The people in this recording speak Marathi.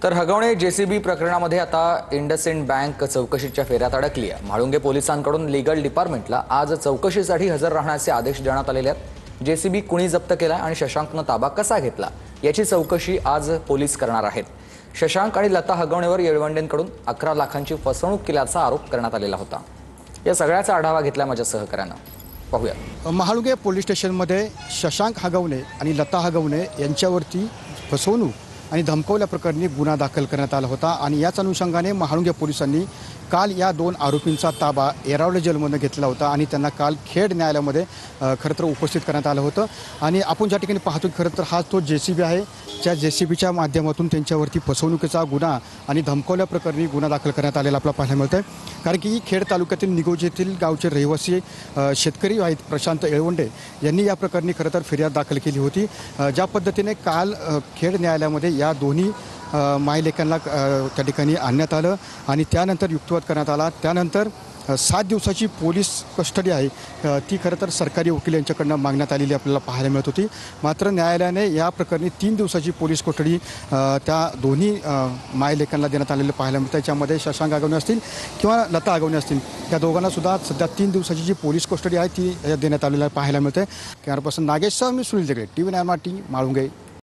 तर हगवणे जेसीबी प्रकरणामध्ये आता इंडसइंड बँक चौकशीच्या फेऱ्यात अडकली आहे। म्हाळुंगे पोलिसांकडून लीगल डिपार्टमेंटला आज चौकशीसाठी हजर राहण्याचे आदेश देण्यात आलेले आहेत। जेसीबी कुणी जप्त केला आणि शशांकनं ताबा कसा घेतला याची चौकशी आज पोलीस करणार आहेत। शशांक आणि लता हगवणेवर येळवंडेंकडून 11 लाखांची फसवणूक केल्याचा आरोप करण्यात आलेला होता। या सगळ्याचा आढावा घेतला माझ्या सहकाऱ्यानं, पाहूया। महाळुंगे पोलीस स्टेशनमध्ये शशांक हगवणे आणि लता हगवणे यांच्यावरती फसवणूक आणि धमकवल्याप्रकरणी गुन्हा दाखल करण्यात आला होता आणि याच अनुषंगाने महाळुंगे पोलिसांनी काल या 2 आरोपींचा ताबा येरावडे जेलमधून घेतला होता आणि त्यांना काल खेड न्यायालयामध्ये खरं तर उपस्थित करण्यात आलं होतं। आणि आपण ज्या ठिकाणी पाहतो खरं तर हा तो जेसीबी आहे, ज्या जेसीबीच्या माध्यमातून त्यांच्यावरती फसवणुकीचा गुन्हा आणि धमकवल्याप्रकरणी गुन्हा दाखल करण्यात आलेला आपल्याला पाहायला मिळतं आहे। कारण की खेड तालुक्यातील निगोज येथील गावचे रहिवासी शेतकरी आहेत प्रशांत येळवंडे यांनी या प्रकरणी खरं तर फिर्याद दाखल केली होती। ज्या पद्धतीने काल खेड न्यायालयामध्ये या दोन्ही मायलेकांना त्या ठिकाणी आणण्यात आलं आणि त्यानंतर युक्तिवाद करण्यात आला। त्यानंतर 7 दिवसाची पोलीस कस्टडी आहे ती खरं तर सरकारी वकील यांच्याकडनं मागण्यात आलेली आपल्याला पाहायला मिळत होती। मात्र न्यायालयाने या प्रकरणी 3 दिवसाची पोलीस कोठडी त्या दोन्ही मायलेकांना देण्यात आलेलं पाहायला मिळतं। त्याच्यामध्ये शशांक हगवणे असतील किंवा लता हगवणे असतील त्या दोघांना सुद्धा सध्या 3 दिवसाची जी पोलीस कस्टडी आहे ती देण्यात आलेली पाहायला मिळते। कॅमेरा पर्सन नागेश सह मी सुनील जगडे, TV 9 मराठी, म्हाळुंगे।